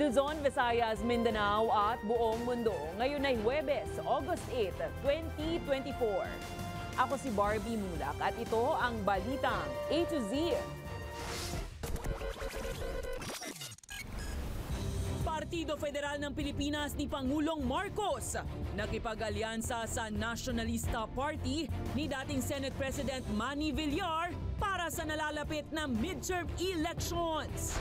Luzon, Visayas, Mindanao at buong mundo. Ngayon ay Huwebes, August 8, 2024. Ako si Barbie Mulak at ito ang Balitang A to Z. Partido Federal ng Pilipinas ni Pangulong Marcos nakipag-alyansa sa Nationalista Party ni dating Senate President Manny Villar para sa nalalapit na midterm elections.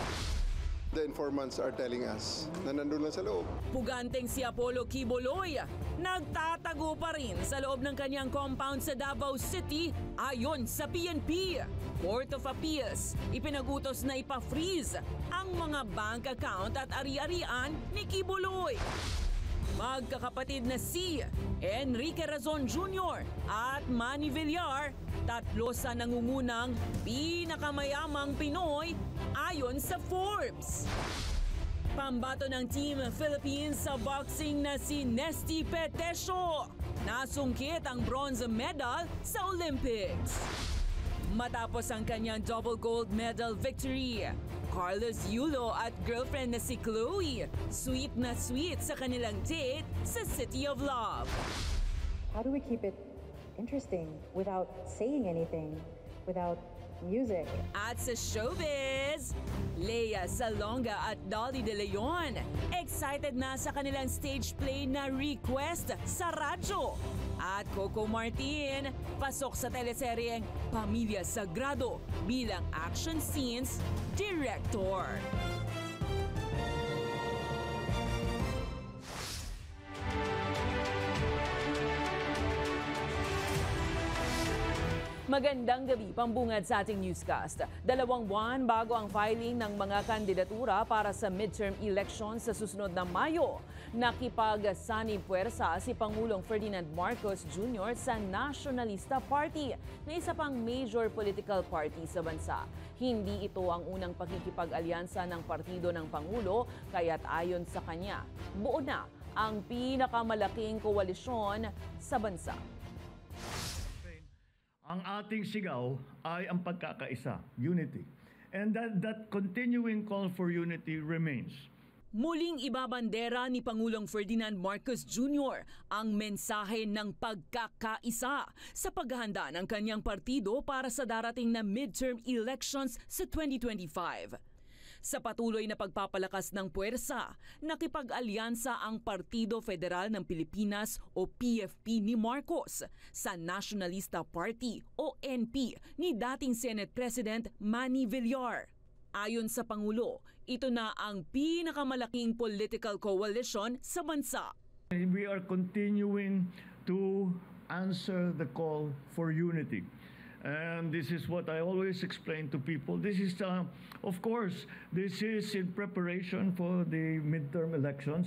The informants are telling us na nandun lang sa loob. Puganteng si Apollo Quiboloy, nagtatago pa rin sa loob ng kanyang compound sa Davao City ayon sa PNP. Court of Appeals, ipinagutos na ipa-freeze ang mga bank account at ari-arian ni Quiboloy. Magkakapatid na si Enrique Razon Jr. at Manny Villar, tatlo sa nangungunang pinakamayamang Pinoy ayon sa Forbes. Pambato ng Team Philippines sa boxing na si Nesty Petesio, nasungkit ang bronze medal sa Olympics. Matapos ang kanyang double gold medal victory, Carlos Yulo at girlfriend na si Chloe, sweet na sweet sa kanilang date sa City of Love. How do we keep it interesting without saying anything, without music? At sa showbiz, Lea Salonga at Dolly De Leon, excited na sa kanilang stage play na Request sa radyo. At Coco Martin, pasok sa teleseryeng Pamilya Sagrado bilang action scenes director. Magandang gabi, pambungad sa ating newscast. 2 buwan bago ang filing ng mga kandidatura para sa midterm elections sa susunod na Mayo, nakipag-sanib puwersa si Pangulong Ferdinand Marcos Jr. sa Nationalista Party na isa pang major political party sa bansa. Hindi ito ang unang pakikipag-alyansa ng partido ng Pangulo, kaya't ayon sa kanya, buo na ang pinakamalaking koalisyon sa bansa. Ang ating sigaw ay ang pagkakaisa, unity. And that continuing call for unity remains. Muling ibabandera ni Pangulong Ferdinand Marcos Jr. ang mensahe ng pagkakaisa sa paghahanda ng kanyang partido para sa darating na midterm elections sa 2025. Sa patuloy na pagpapalakas ng puwersa, nakipag-alyansa ang Partido Federal ng Pilipinas o PFP ni Marcos sa Nationalista Party o NP ni dating Senate President Manny Villar. Ayon sa Pangulo, ito na ang pinakamalaking political coalition sa bansa. We are continuing to answer the call for unity. And this is what I always explain to people. This is, of course, this is in preparation for the midterm elections.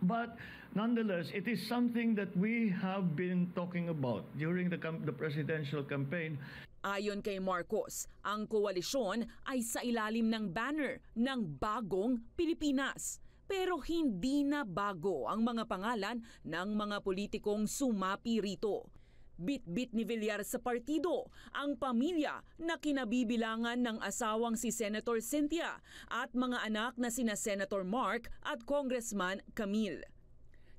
But nonetheless, it is something that we have been talking about during the presidential campaign. Ayon kay Marcos, ang koalisyon ay sa ilalim ng banner ng Bagong Pilipinas. Pero hindi na bago ang mga pangalan ng mga politikong sumapi rito. Bit-bit ni Villar sa partido ang pamilya na kinabibilangan ng asawang si Senator Cynthia at mga anak na sina Senator Mark at Congressman Camille.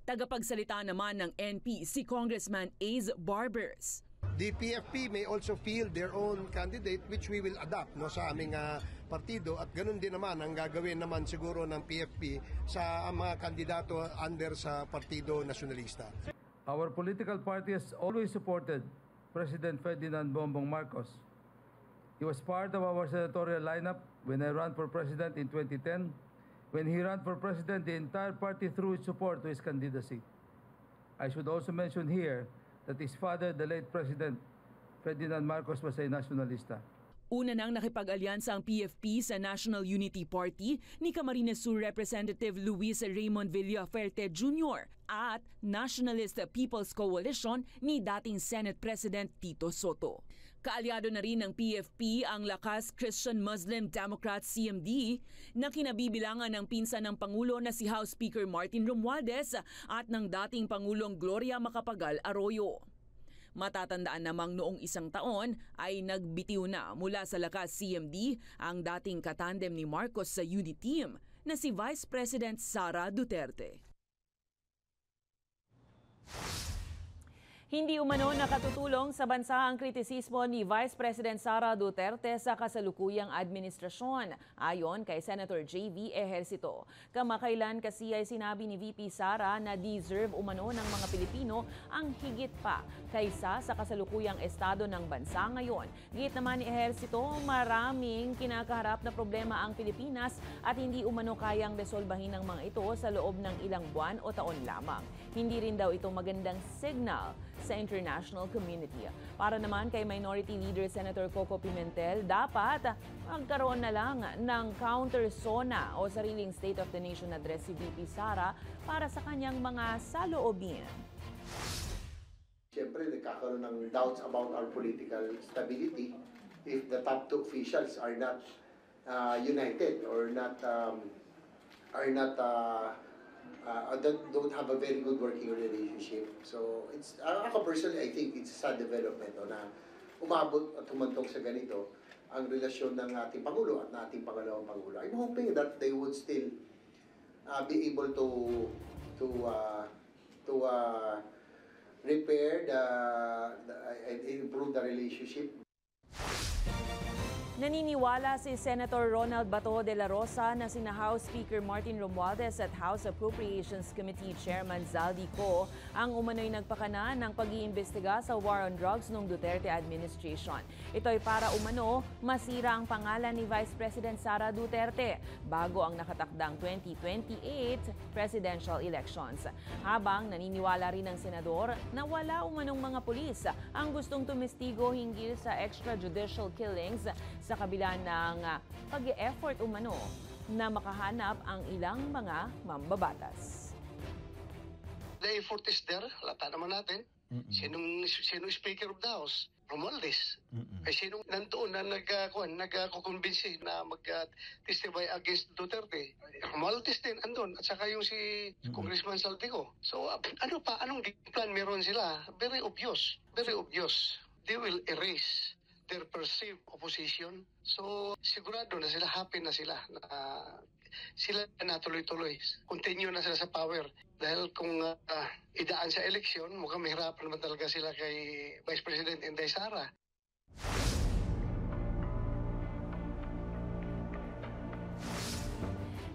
Tagapagsalita naman ng NP si Congressman Ace Barbers. The PFP may also field their own candidate which we will adopt sa aming partido at ganun din naman ang gagawin naman siguro ng PFP sa mga kandidato under sa Partido Nacionalista. Our political party has always supported President Ferdinand Bongbong Marcos. He was part of our senatorial lineup when I ran for president in 2010. When he ran for president, the entire party threw its support to his candidacy. I should also mention here that his father, the late President Ferdinand Marcos, was a nationalista. Una nang nakipag-alyansa ang PFP sa National Unity Party ni Camarines Sur Representative Luis Raymond Villaferte Jr. at Nationalist People's Coalition ni dating Senate President Tito Soto. Kaalyado na rin ng PFP ang Lakas Christian Muslim Democrat CMD na kinabibilangan ng pinsan ng Pangulo na si House Speaker Martin Romualdez at ng dating Pangulong Gloria Macapagal Arroyo. Matatandaan namang noong isang taon ay nagbitiw na mula sa Lakas CMD ang dating katandem ni Marcos sa Unity Team na si Vice President Sara Duterte. Hindi umano nakatutulong sa bansa ang kritisismo ni Vice President Sara Duterte sa kasalukuyang administrasyon, ayon kay Senator J.V. Ejercito. Kamakailan kasi ay sinabi ni VP Sara na deserve umano ng mga Pilipino ang higit pa kaysa sa kasalukuyang estado ng bansa ngayon. Git naman ni Ejercito, maraming kinakaharap na problema ang Pilipinas at hindi umano kayang resolbahin ng mga ito sa loob ng ilang buwan o taon lamang. Hindi rin daw ito magandang signal sa international community. Para naman kay Minority Leader Senator Coco Pimentel, dapat magkaroon na lang ng counter-SONA o sariling State of the Nation address si VP Sara para sa kanyang mga saloobin. Siyempre, nagkakaroon ng doubts about our political stability if the top two officials are not united or don't have a very good working relationship. So, it's ako personally, I think it's a sad development na umabot at humantong sa ganito ang relasyon ng ating Pangulo at ng ating pangalawang Pangulo. I'm hoping that they would still be able to repair and improve the relationship. Naniniwala si Senator Ronald Bato de la Rosa na sina House Speaker Martin Romualdez at House Appropriations Committee Chairman Zaldi Co ang umano'y nagpakana ng pag-iimbestiga sa war on drugs noong Duterte administration. Ito'y para umano masira ang pangalan ni Vice President Sara Duterte bago ang nakatakdang 2028 presidential elections. Habang naniniwala rin ng senador na wala umanong mga pulis ang gustong tumestigo hinggil sa extrajudicial killings sa kabila ng pag-e-effort umano na makahanap ang ilang mga mambabatas. The effort is there, lata naman natin. Sinong Speaker of the House? Romualdez. Ay sinong nandoon na nagkukumbinsi na mag-testify against Duterte? Romualdez din andun. At saka yung si Congressman Saldico. So anong plan meron sila? Very obvious. Very obvious. They will erase their perceived opposition. So, sigurado na sila, happy na sila na sila na tuloy-tuloy. Continue na sila sa power. Dahil kung idaan sa eleksyon, mukhang mahirapan naman talaga sila kay Vice President Inday Sara.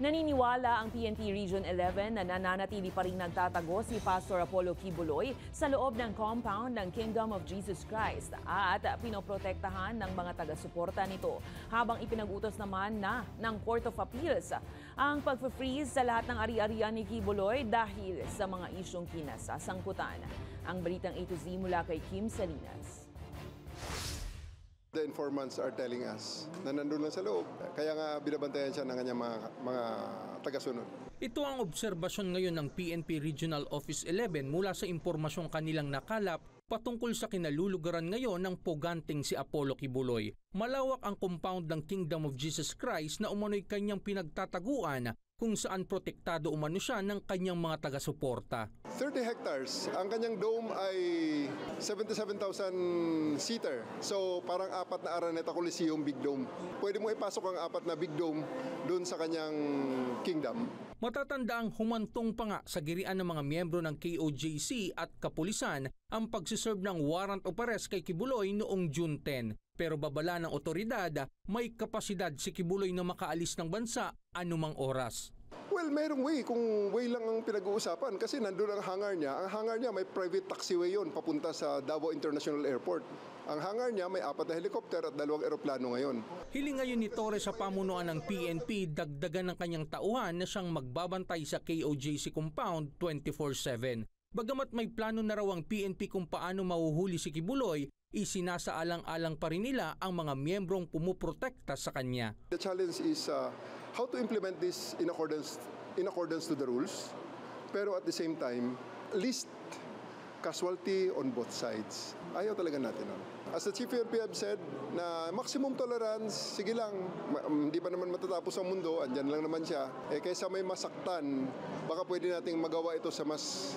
Naniniwala ang PNP Region 11 na nananatili pa rin nagtatago si Pastor Apollo Kibuloy sa loob ng compound ng Kingdom of Jesus Christ at pinoprotektahan ng mga taga-suporta nito. Habang ipinag-utos naman ng Court of Appeals ang pag-freeze sa lahat ng ari-arian ni Kibuloy dahil sa mga isyong kinasasangkutan. Ang balitang A to Z mula kay Kim Salinas. The informants are telling us na nandun lang sa loob. Kaya nga binabantayan siya ng kanyang mga tagasunod. Ito ang obserbasyon ngayon ng PNP Regional Office 11 mula sa impormasyong kanilang nakalap patungkol sa kinalulugaran ngayon ng poganting si Apollo Kibuloy. Malawak ang compound ng Kingdom of Jesus Christ na umano'y kanyang pinagtataguan kung saan protektado umano siya ng kanyang mga taga-suporta. 30 hectares. Ang kanyang dome ay 77,000 seater. So parang 4 na Araneta Coliseum Big Dome. Pwede mo ipasok ang 4 na Big Dome doon sa kanyang kingdom. Matatandaang humantong pa nga sa girian ng mga miyembro ng KOJC at kapulisan ang pagsiserve ng warrant of arrest kay Kibuloy noong June 10. Pero babala ng otoridad, may kapasidad si Kibuloy na makaalis ng bansa anumang oras. Well, mayroong way. Kung way lang ang pinag-uusapan kasi nandun ang hangar niya. Ang hangar niya may private taxiway yun papunta sa Davao International Airport. Ang hangar niya may 4 na helikopter at 2 eroplano ngayon. Hiling ngayon ni Torres sa pamunuan ng PNP dagdagan ng kanyang tauhan na siyang magbabantay sa KOJC compound 24/7. Bagamat may plano na raw ang PNP kung paano mahuhuli si Kibuloy, isinasaalang-alang pa rin nila ang mga miyembrong pumuprotekta sa kanya. The challenge is how to implement this in accordance to the rules, pero at the same time, least casualty on both sides. Ayaw talaga natin. As the Chief PNP have said, na maximum tolerance, sige lang, hindi pa naman matatapos ang mundo, andyan lang naman siya. Kaysa may masaktan, baka pwede nating magawa ito sa mas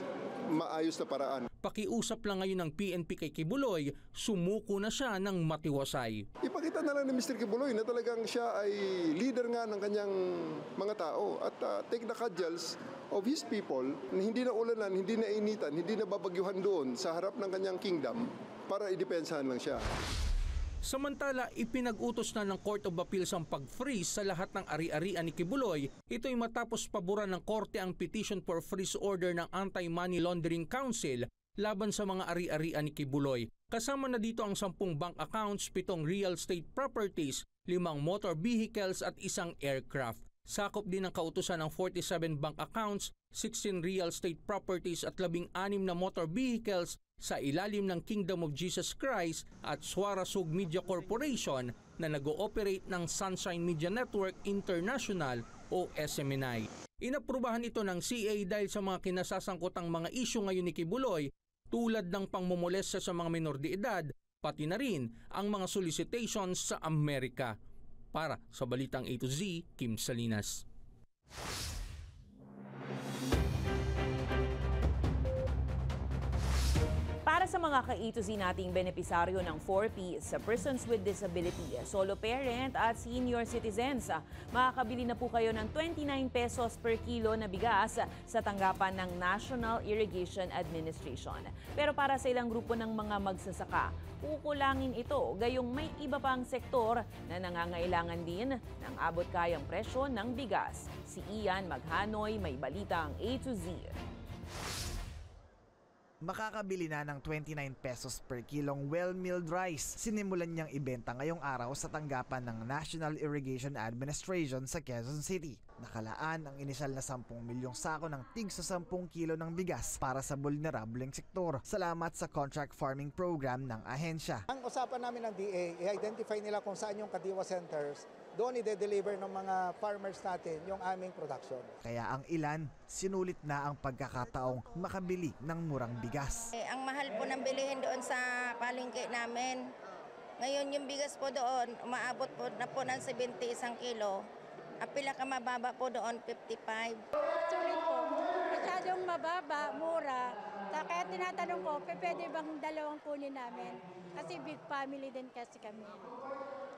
maayos na paraan. Pakiusap lang ngayon ng PNP kay Kibuloy, sumuko na siya ng matiwasay. Ipakita na lang ni Mr. Kibuloy na talagang siya ay leader nga ng kanyang mga tao at take the cudgels of his people na hindi na ulanan, hindi na initan, hindi na babagyuhan doon sa harap ng kanyang kingdom para idepensahan lang siya. Samantala, ipinag-utos na ng Court of Appeals ang pag-freeze sa lahat ng ari-arian ni Kibuloy. Ito'y matapos paboran ng korte ang petition for freeze order ng Anti-Money Laundering Council laban sa mga ari-arian ni Kibuloy. Kasama na dito ang 10 bank accounts, 7 real estate properties, 5 motor vehicles at 1 aircraft. Sakop din ang kautusan ng 47 bank accounts, 16 real estate properties at 16 na motor vehicles sa ilalim ng Kingdom of Jesus Christ at Swarasug Media Corporation na nag-ooperate ng Sunshine Media Network International o SMNI. Inaprubahan ito ng CA dahil sa mga kinasasangkotang mga isyu ngayon ni Kibuloy tulad ng pangmumolesta sa mga minor de edad, pati na rin ang mga solicitations sa Amerika. Para sa Balitang A to Z, Kim Salinas. Para sa mga ka-A to Z nating benepisaryo ng 4Ps, persons with disability, solo parent at senior citizens, makakabili na po kayo ng 29 pesos per kilo na bigas sa tanggapan ng National Irrigation Administration. Pero para sa ilang grupo ng mga magsasaka, kukulangin ito gayong may iba pang sektor na nangangailangan din ng abot kayang presyo ng bigas. Si Ian Maghanoy, may balitang A to Z. Makakabili na ng 29 pesos per kilong well-milled rice. Sinimulan niyang ibenta ngayong araw sa tanggapan ng National Irrigation Administration sa Quezon City. Nakalaan ang inisyal na 10 milyong sako ng tig sa 10 kilo ng bigas para sa vulnerableng sektor. Salamat sa contract farming program ng ahensya. Ang usapan namin ng DA, i-identify nila kung saan yung Kadiwa centers. Doon i-deliver ng mga farmers natin yung aming production. Kaya ang ilan, sinulit na ang pagkakataong makabili ng murang bigas. Ang mahal po ng bilihin doon sa palengke namin. Ngayon yung bigas po doon, umaabot po na po ng 70 isang kilo. Ang pinakamababa po doon, 55. Sulit po, masyadong mababa, mura. Kaya tinatanong ko, pwede bang dalawang kunin namin? Kasi big family din kasi kami.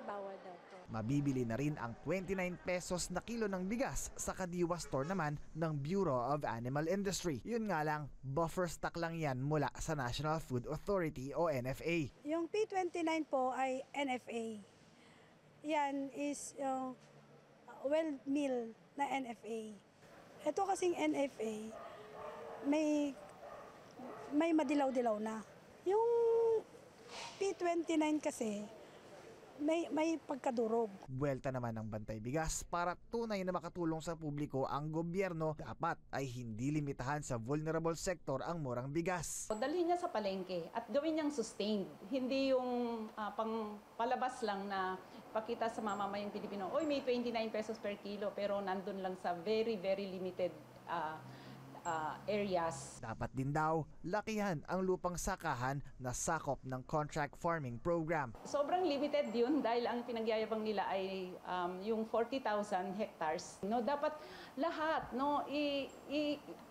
Bawal daw po. Mabibili na rin ang 29 pesos na kilo ng bigas sa Kadiwa store naman ng Bureau of Animal Industry. Yun nga lang, buffer stock lang yan mula sa National Food Authority o NFA. Yung P29 po ay NFA. Yan is well-milled na NFA. Ito kasing NFA, may madilaw-dilaw na. Yung P29 kasi, may pagkadurog. Buwelta naman ng Bantay Bigas para tunay na makatulong sa publiko ang gobyerno, dapat ay hindi limitahan sa vulnerable sector ang murang bigas. Dalhin niya sa palengke at gawin niyang sustained. Hindi yung palabas lang na pakita sa mamamayang Pilipino, oy may 29 pesos per kilo pero nandun lang sa very, very limited areas. Dapat din daw, lakihan ang lupang sakahan na sakop ng contract farming program. Sobrang limited yun dahil ang pinagyayabang nila ay yung 40,000 hectares. No, dapat lahat, no,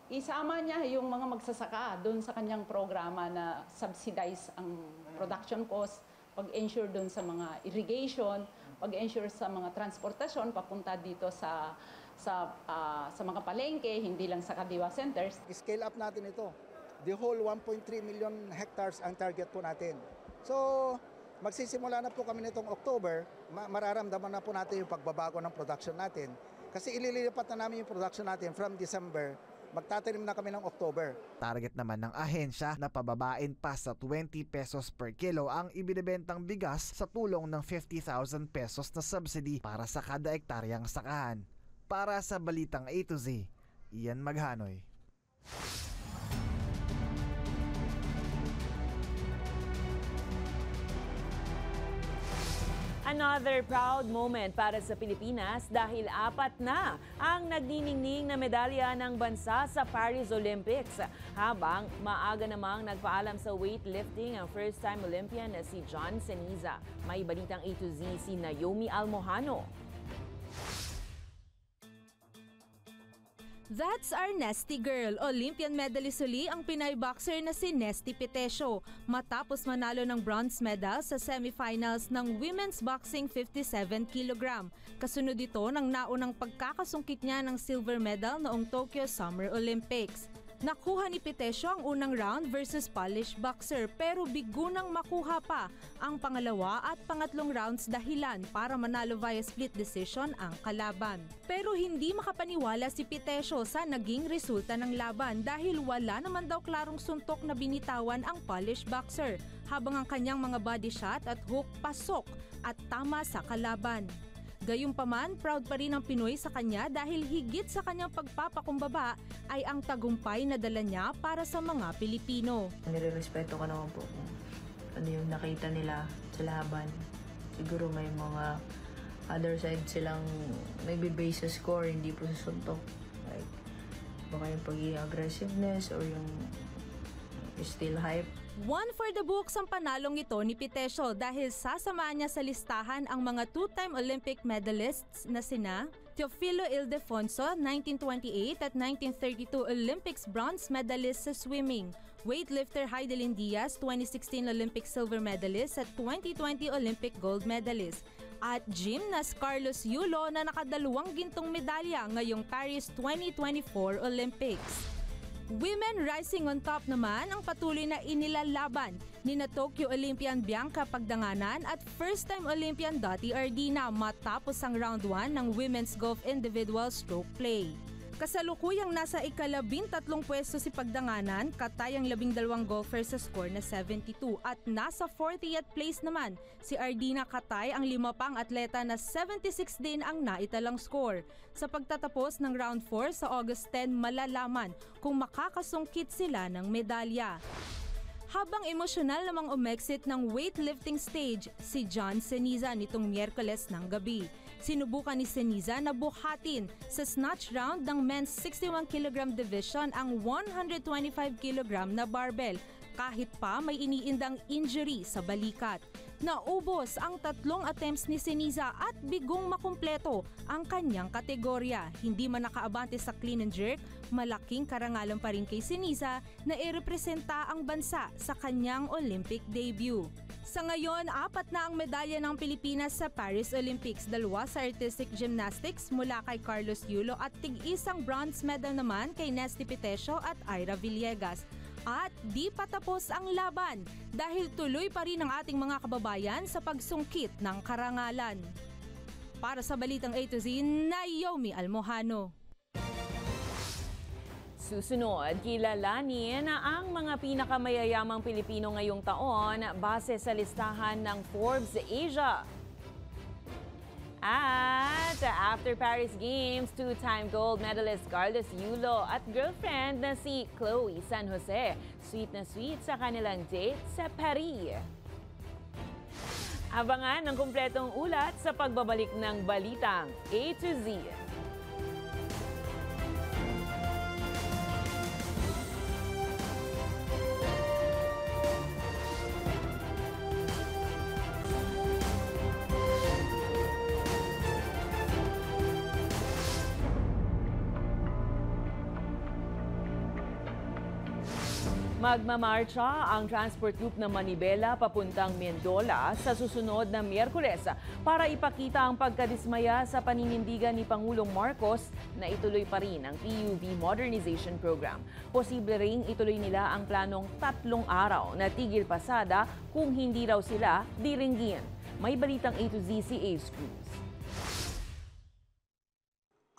isama niya yung mga magsasaka doon sa kanyang programa na subsidize ang production cost, pag-ensure doon sa mga irrigation, pag-ensure sa mga transportasyon papunta dito sa mga palengke, hindi lang sa Kadiwa centers. Scale up natin ito. The whole 1.3 million hectares ang target po natin. So, magsisimula na po kami nitong October, mararamdaman na po natin yung pagbabago ng production natin. Kasi ililipat na namin yung production natin from December, magtatanim na kami ng October. Target naman ng ahensya na pababain pa sa 20 pesos per kilo ang ibinebentang bigas sa tulong ng 50,000 pesos na subsidy para sa kada ektaryang sakahan. Para sa Balitang A to Z, Ian Maghanoy. Another proud moment para sa Pilipinas dahil 4 na ang nagniningning na medalya ng bansa sa Paris Olympics. Habang maaga namang nagpaalam sa weightlifting ang first-time Olympian na si John Ceniza. May Balitang A to Z si Naomi Almojano. That's our Nesty girl. Olympian medalist uli ang Pinay boxer na si Nesty Petesio matapos manalo ng bronze medal sa semifinals ng women's boxing 57 kg. Kasunod ito ng naunang pagkakasungkit niya ng silver medal noong Tokyo Summer Olympics. Nakuha ni Petesio ang unang round versus Polish boxer pero bigunang makuha pa ang pangalawa at pangatlong rounds dahilan para manalo via split decision ang kalaban. Pero hindi makapaniwala si Petesio sa naging resulta ng laban dahil wala naman daw klarong suntok na binitawan ang Polish boxer habang ang kanyang mga body shot at hook pasok at tama sa kalaban. Gayunpaman, proud pa rin ang Pinoy sa kanya dahil higit sa kanyang pagpapakumbaba ay ang tagumpay na dala niya para sa mga Pilipino. Nirerespeto ko naman po kung ano yung nakita nila sa laban. Siguro may mga other side silang nagbe-base sa score, hindi po sa suntok. Like, baka yung pagiging aggressiveness or yung still hype. One for the books ang panalong ito ni Petesio dahil sasamahan niya sa listahan ang mga two-time Olympic medalists na sina Teofilo Ildefonso, 1928 at 1932 Olympics bronze medalist sa swimming, weightlifter Heidelin Diaz, 2016 Olympic silver medalist at 2020 Olympic gold medalist, at gymnast Carlos Yulo na nakadalawang gintong medalya ngayong Paris 2024 Olympics. Women rising on top naman ang patuloy na inilalaban ni na Tokyo Olympian Bianca Pagdanganan at first-time Olympian Dottie Ardina matapos ang round 1 ng women's golf individual stroke play. Kasalukuyang nasa ika-13 pwesto si Pagdanganan, katayang 12 golfer sa score na 72 at nasa 40th place naman si Ardina Katay, ang 5 pang atleta na 76 din ang naitalang score. Sa pagtatapos ng round 4 sa August 10, malalaman kung makakasungkit sila ng medalya. Habang emosyonal namang umexit ng weightlifting stage si John Ceniza nitong Miyerkules ng gabi. Sinubukan ni Ceniza na buhatin sa snatch round ng men's 61 kg division ang 125 kg na barbell kahit pa may iniindang injury sa balikat. Naubos ang 3 attempts ni Ceniza at bigong makumpleto ang kanyang kategorya. Hindi man nakaabante sa clean and jerk, malaking karangalan pa rin kay Ceniza na irepresenta ang bansa sa kanyang Olympic debut. Sa ngayon, 4 na ang medalya ng Pilipinas sa Paris Olympics, 2 sa artistic gymnastics mula kay Carlos Yulo at tig-isang bronze medal naman kay Nesty Petesio at Ira Villegas. At di pa tapos ang laban dahil tuloy pa rin ang ating mga kababayan sa pagsungkit ng karangalan. Para sa Balitang A to Z, Naomi Almohano. Susunod, kilalanin ang mga pinakamayayamang Pilipino ngayong taon base sa listahan ng Forbes Asia. At after Paris Games, 2-time gold medalist Carlos Yulo at girlfriend na si Chloe San Jose, sweet na sweet sa kanilang date sa Paris. Abangan ang kumpletong ulat sa pagbabalik ng Balitang A to Z. Magmamarcha ang transport group ng Manibela papuntang Mendola sa susunod na Miyerkules para ipakita ang pagkadismaya sa paninindigan ni Pangulong Marcos na ituloy pa rin ang PUV Modernization Program. Posible ring ituloy nila ang planong 3 araw na tigil pasada kung hindi raw sila diringgin. May Balitang A to Z si Ace Cruz.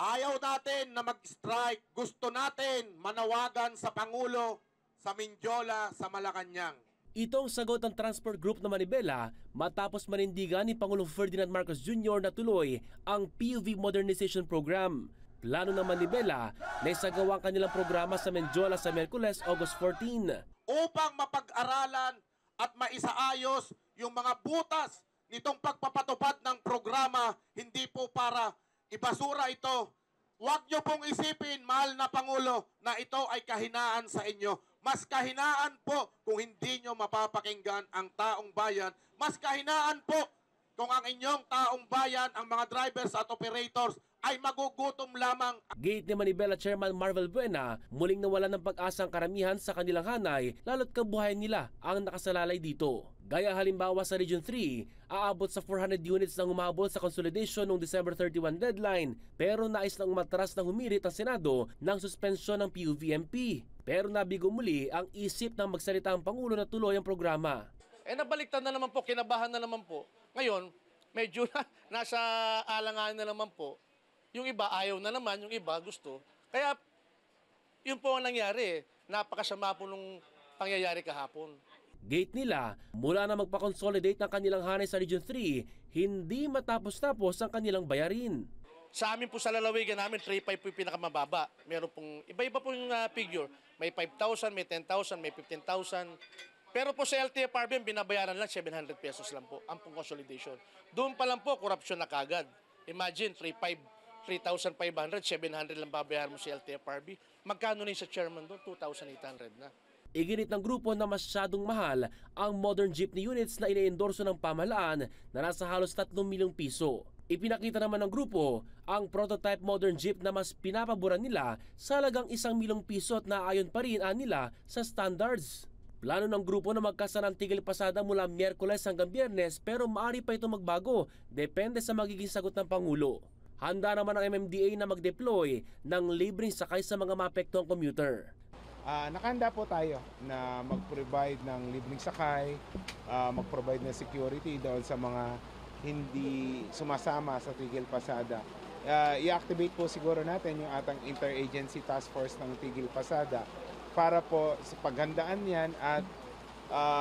Ayaw natin na mag-strike. Gusto natin manawagan sa Pangulo sa Mindiola, sa Malacanang. Ito ang sagot ng transport group na Manibela matapos manindigan ni Pangulong Ferdinand Marcos Jr. na tuloy ang PUV Modernization Program. Plano ng Manibela na isagawa ang kanilang programa sa Mindiola sa Miyerkules, August 14. Upang mapag-aralan at maisaayos yung mga butas nitong pagpapatupad ng programa, hindi po para ibasura ito. Huwag niyo pong isipin, mahal na Pangulo, na ito ay kahinaan sa inyo. Mas kahinaan po kung hindi nyo mapapakinggan ang taong bayan. Mas kahinaan po kung ang inyong taong bayan, ang mga drivers at operators ay magugutom lamang. Gate ni Manibela Chairman Marvel Buena, muling nawalan ng pag-asa ang karamihan sa kanilang hanay, lalo't kabuhayan nila ang nakasalalay dito. Gaya halimbawa sa Region 3, aabot sa 400 units na humabol sa consolidation noong December 31 deadline, pero nais nang umatras na humirit ang Senado ng suspensyon ng PUVMP. Pero nabigo muli ang isip ng magsalita ang Pangulo na tuloy ang programa. Nabaliktad na naman po, kinabahan na naman po. Ngayon, medyo nasa alangan na naman po. Yung iba ayaw na naman, yung iba gusto. Kaya yun po ang nangyari. Napakasama po nung pangyayari kahapon. Gate nila, mula na magpa-consolidate ng kanilang hanay sa Region 3, hindi matapos-tapos ang kanilang bayarin. Sa amin po sa lalawigan namin, 3.5 po yung pinakamababa. Meron pong iba-iba po yung figure. May 5,000, may 10,000, may 15,000. Pero po sa LTFRB, binabayaran lang 700 pesos lang po ang pong consolidation. Doon pa lang po, korupsyon na kagad. Imagine, 3,500, 700 lang babayaran mo sa LTFRB. Magkano na yung sa chairman doon? 2,800 na. Iginit ng grupo na masyadong mahal ang modern jeepney units na ine-endorso ng pamahalaan na nasa halos 3 milyong piso. Ipinakita naman ng grupo ang prototype modern jeep na mas pinapaboran nila sa halagang 1 milyong piso at naayon pa rin nila sa standards. Plano ng grupo na magkasa ng tigil pasada mula Miyerkules hanggang Biyernes pero maaari pa ito magbago depende sa magiging sagot ng Pangulo. Handa naman ang MMDA na mag-deploy ng libreng sakay sa mga maapektuhang commuter. Nakahanda po tayo na mag-provide ng libreng sakay, mag-provide ng security doon sa mga hindi sumasama sa tigil pasada. I-activate po siguro natin yung atang interagency task force ng tigil pasada para po sa paghandaan yan at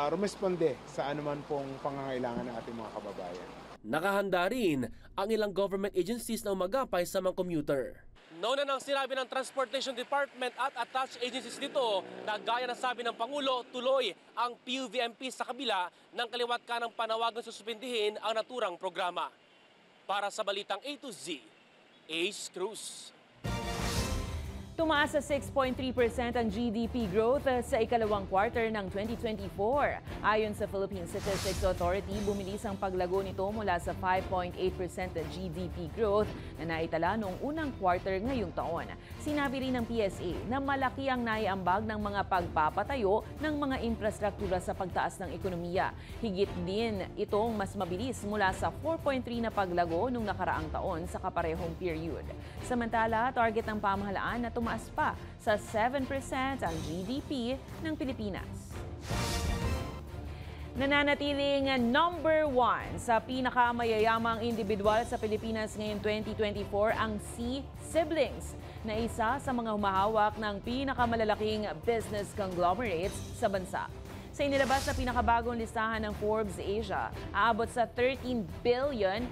rumesponde sa anuman pong pangangailangan ng ating mga kababayan. Nakahanda rin ang ilang government agencies na umagapay sa mga commuter. Nauna nang sinabi ng Transportation Department at attached agencies nito na gaya ng sabi ng Pangulo, tuloy ang PUVMP sa kabila ng kaliwat ka ng panawagan suspindihin ang naturang programa. Para sa Balitang A to Z, Ace Cruz. Tumaas sa 6.3% ang GDP growth sa ikalawang quarter ng 2024. Ayon sa Philippine Statistics Authority, bumilis ang paglago nito mula sa 5.8% GDP growth na naitala noong unang quarter ngayong taon. Sinabi rin ng PSA na malaki ang naiambag ng mga pagpapatayo ng mga infrastruktura sa pagtaas ng ekonomiya. Higit din itong mas mabilis mula sa 4.3 na paglago noong nakaraang taon sa kaparehong period. Samantala, target ng pamahalaan na tumaas pa sa 7% ang GDP ng Pilipinas. Nananatiling number 1 sa pinakamayayamang individual sa Pilipinas ngayong 2024 ang C. Siblings, na isa sa mga humahawak ng pinakamalalaking business conglomerates sa bansa. Sa inilabas na pinakabagong listahan ng Forbes Asia, aabot sa $13 billion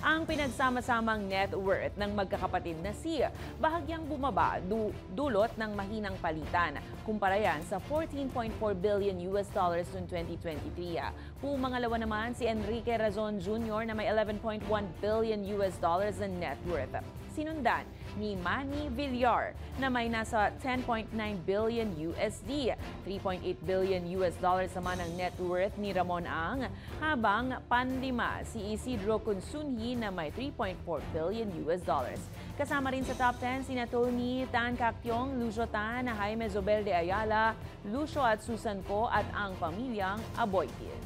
ang pinagsama-samang net worth ng magkakapatid na si bahagyang bumaba dulot ng mahinang palitan. Kumpara yan sa $14.4 billion noong 2023. Pumangalawa naman si Enrique Razon Jr. na may $11.1 billion na net worth. Sinundan ni Manny Villar na may nasa $10.9 billion, $3.8 billion naman ang net worth ni Ramon Ang, habang panlima si Isidro Consunji na may $3.4 billion. Kasama rin sa top 10 sina Tony Tan Cactiong, Lucio Tan, Jaime Zobel de Ayala, Lucio at Susan Co at ang pamilyang Aboitiz.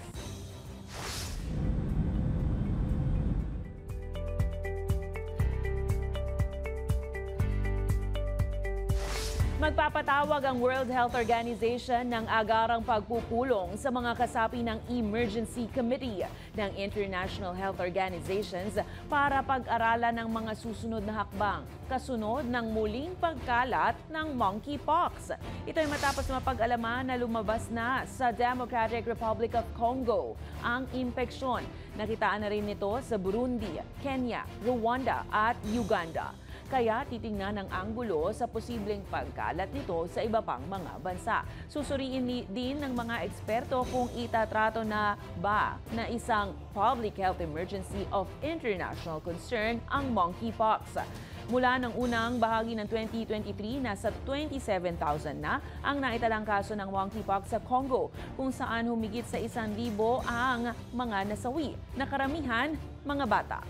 Magpapatawag ang World Health Organization ng agarang pagpupulong sa mga kasapi ng Emergency Committee ng International Health Organizations para pag-aralan ng mga susunod na hakbang kasunod ng muling pagkalat ng monkeypox. Ito ay matapos mapag-alaman na lumabas na sa Democratic Republic of Congo ang impeksyon. Nakitaan na rin ito sa Burundi, Kenya, Rwanda at Uganda. Kaya titingnan ang anggulo sa posibleng pagkalat nito sa iba pang mga bansa. Susuriin din ng mga eksperto kung itatrato na ba na isang public health emergency of international concern ang monkeypox. Mula ng unang bahagi ng 2023, nasa 27,000 na ang naitalang kaso ng monkeypox sa Congo, kung saan humigit sa 1,000 ang mga nasawi, na karamihan mga bata.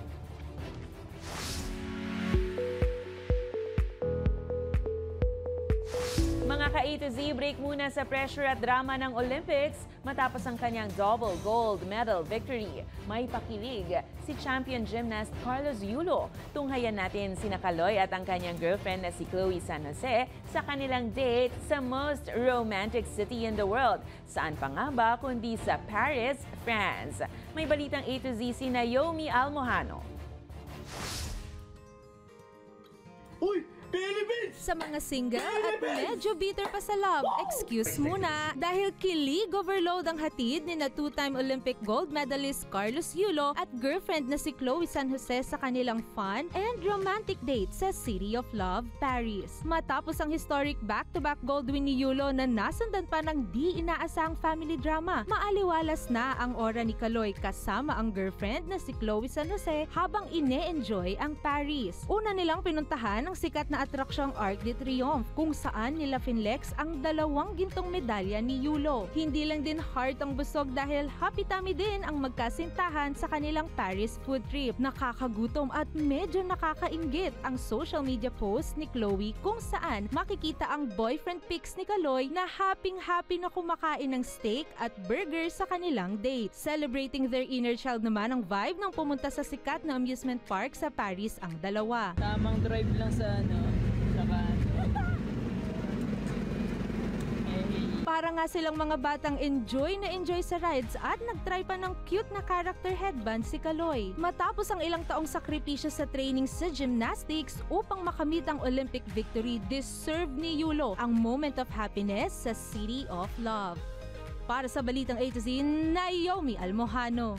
Mga ka-A to Z, break muna sa pressure at drama ng Olympics matapos ang kanyang double gold medal victory. May pakilig si champion gymnast Carlos Yulo. Tunghayan natin sina Kaloy at ang kanyang girlfriend na si Chloe San Jose sa kanilang date sa most romantic city in the world. Saan pa nga ba kundi sa Paris, France. May balitang A to Z si Naomi Almojano. Uy! Sa mga single at medyo bitter pa sa love, excuse muna. Dahil kilig overload ang hatid ni na two-time Olympic gold medalist Carlos Yulo at girlfriend na si Chloe San Jose sa kanilang fun and romantic date sa City of Love, Paris. Matapos ang historic back-to-back gold win ni Yulo na nasundan pa ng di inaasang family drama, maaliwalas na ang ora ni Kaloy kasama ang girlfriend na si Chloe San Jose habang ine-enjoy ang Paris. Una nilang pinuntahan ang sikat na atraksyong Arc de Triomphe kung saan nila finlex ang 2 gintong medalya ni Yulo. Hindi lang din heart ang busog dahil happy tummy din ang magkasintahan sa kanilang Paris food trip. Nakakagutom at medyo nakakainggit ang social media post ni Chloe kung saan makikita ang boyfriend pics ni Kaloy na happy na kumakain ng steak at burger sa kanilang date. Celebrating their inner child naman ang vibe ng pumunta sa sikat na amusement park sa Paris ang dalawa. Tamang drive lang sa Para nga silang mga batang enjoy sa rides at nagtry pa ng cute na character headband si Kaloy. Matapos ang ilang taong sakripisyo sa training sa gymnastics upang makamit ang Olympic victory, deserve ni Yulo ang moment of happiness sa City of Love. Para sa Balitang A to Z, Naomi Almojano.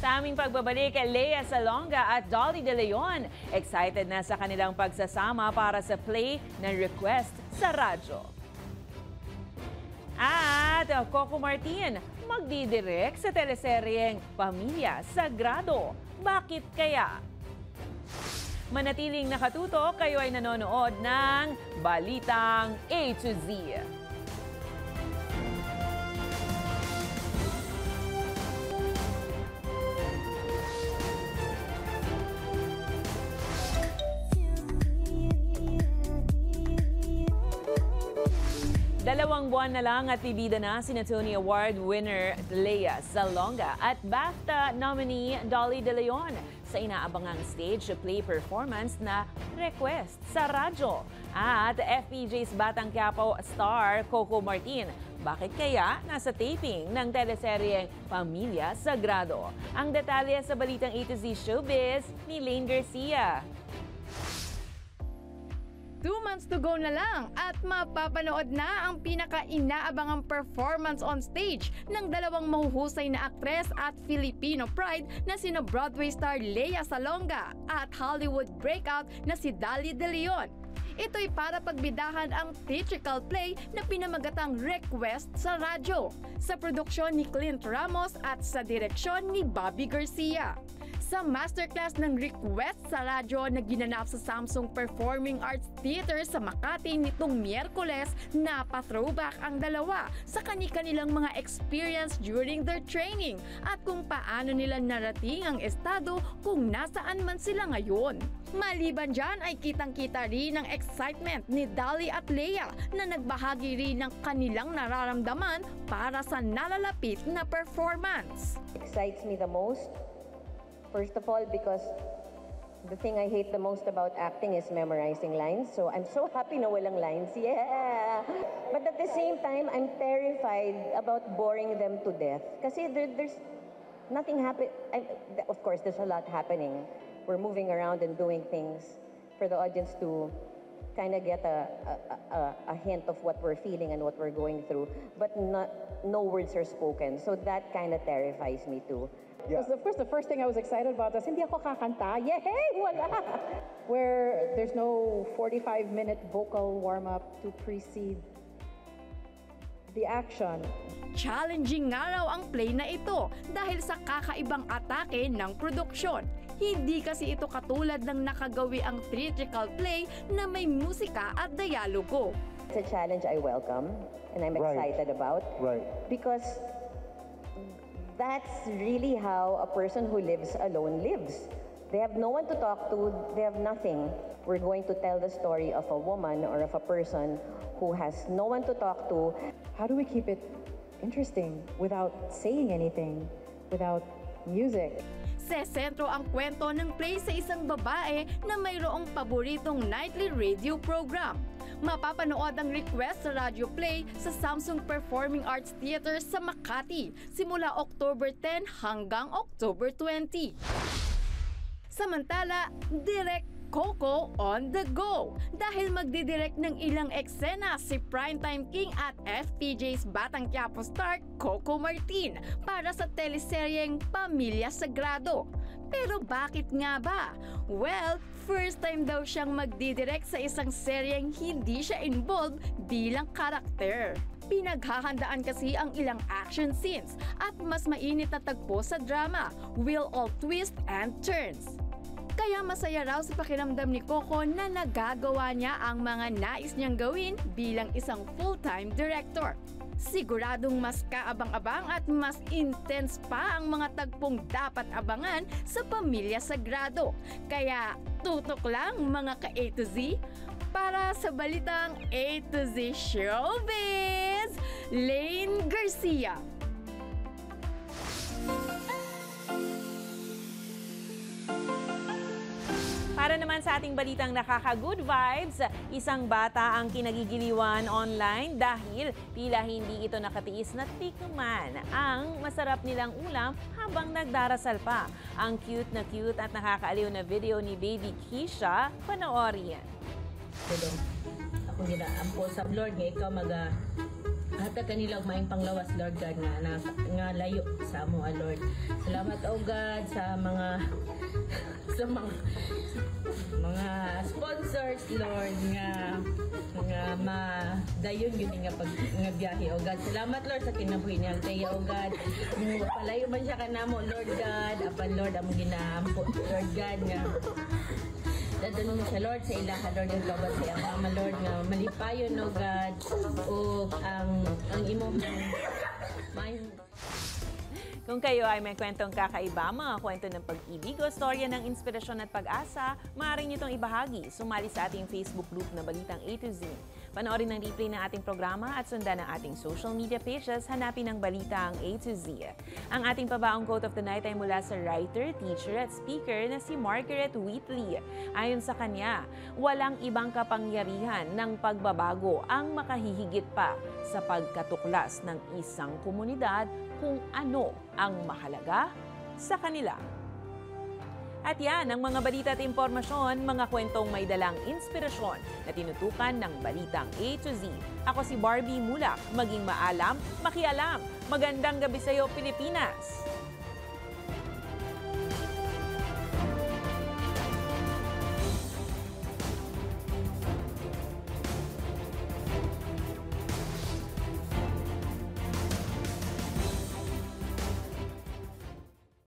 Sa aming pagbabalik, Lea Salonga at Dolly De Leon excited na sa kanilang pagsasama para sa play ng Request sa Radyo. At Coco Martin magdidirect sa teleseryeng Pamilya Sagrado. Bakit kaya? Manatiling nakatutok, kayo ay nanonood ng Balitang A to Z. Dalawang buwan na lang at bibida na si Tony Award winner Lea Salonga at BAFTA nominee Dolly De Leon sa inaabangang stage play performance na Request sa Radyo. At FPJ's Batang Quiapo star Coco Martin, bakit kaya nasa taping ng teleseryeng Pamilya Sagrado? Ang detalye sa Balitang A to Z Showbiz ni Lane Garcia. 2 months to go na lang at mapapanood na ang pinaka-inaabangang performance on stage ng dalawang mahuhusay na aktres at Filipino pride na sina Broadway star Lea Salonga at Hollywood breakout na si Dolly De Leon. Ito'y para pagbidahan ang theatrical play na pinamagatang Request sa Radyo sa produksyon ni Clint Ramos at sa direksyon ni Bobby Garcia. Sa masterclass ng Request sa Radyo na ginanap sa Samsung Performing Arts Theater sa Makati nitong Miyerkules, napa-throwback ang dalawa sa kani-kanilang mga experience during their training at kung paano nila narating ang estado kung nasaan man sila ngayon. Maliban dyan ay kitang-kita rin ang excitement ni Dolly at Lea na nagbahagi rin ng kanilang nararamdaman para sa nalalapit na performance. Excites me the most. First of all, because the thing I hate the most about acting is memorizing lines. So I'm so happy na walang lines. Yeah! But at the same time, I'm terrified about boring them to death. Kasi there's nothing happen. Of course, there's a lot happening. We're moving around and doing things for the audience to kind of get a hint of what we're feeling and what we're going through. But no words are spoken. So that kind of terrifies me too. Yeah. Because of course, the first thing I was excited about was, hindi ako kakanta. Yay! Wala! Where there's no 45-minute vocal warm-up to precede the action. Challenging nga raw ang play na ito dahil sa kakaibang atake ng produksyon. Hindi kasi ito katulad ng nakagawi ang theatrical play na may musika at dialogo. It's a challenge I welcome and I'm excited about. Right. Because that's really how a person who lives alone lives. They have no one to talk to, they have nothing. We're going to tell the story of a woman or of a person who has no one to talk to. How do we keep it interesting without saying anything, without music? Sesentro ang kwento ng play sa isang babae na mayroong paboritong nightly radio program. Mapapanood ang request sa radio play sa Samsung Performing Arts Theater sa Makati simula October 10 hanggang October 20. Samantala, Direct Coco on the go dahil magdidirect ng ilang eksena si Primetime King at FPJ's Batang Quiapo star Coco Martin para sa teleseryeng Pamilya Sagrado. Pero bakit nga ba? Well, first time daw siyang magdidirect sa isang seryeng hindi siya involved bilang karakter. Pinaghahandaan kasi ang ilang action scenes at mas mainit na tagpo sa drama, will all twist and turns. Kaya masaya raw sa pakiramdam ni Coco na nagagawa niya ang mga nais niyang gawin bilang isang full-time director. Siguradong mas kaabang-abang at mas intense pa ang mga tagpong dapat abangan sa Pamilya Sagrado. Kaya tutok lang mga ka-A to Z para sa balitang A to Z Showbiz, Lane Garcia. Para naman sa ating balitang nakaka-good vibes, isang bata ang kinagigiliwan online dahil tila hindi ito nakatiis na tikman ang masarap nilang ulam habang nagdarasal pa. Ang cute at nakakaaliw na video ni Baby Keisha, panoorin. Ako ginaampo sa Lord nga ikaw hata kanila maing panglawas Lord God nga layo sa amo Lord. Salamat o God sa mga sponsors Lord nga madayon yun nga biyahe o God. Salamat Lord sa kinabuhi niya Teya o God. Palayo man siya kanamo Lord God. Apan Lord amo ginaampo Lord God nga dadunong siya Lord sa ilaha Lord yung kabat siya mama Lord nga malipayon no God o ang imong Kung kayo ay may kwentong kakaiba, mga kwento ng pag-ibig o storya ng inspirasyon at pag-asa, maaari niyo itong ibahagi. Sumali sa ating Facebook group na Balitang A to Z. Panoorin ang replay ng ating programa at sundan ang ating social media pages, hanapin ang Balitang A to Z. Ang ating pabaong quote of the night ay mula sa writer, teacher at speaker na si Margaret Wheatley. Ayon sa kanya, walang ibang kapangyarihan ng pagbabago ang makahihigit pa sa pagkatuklas ng isang komunidad kung ano ang mahalaga sa kanila. At yan ang mga balita at impormasyon, mga kwentong may dalang inspirasyon na tinutukan ng Balitang A to Z. Ako si Barbie Mulak, maging maalam, makialam. Magandang gabi sa iyo, Pilipinas!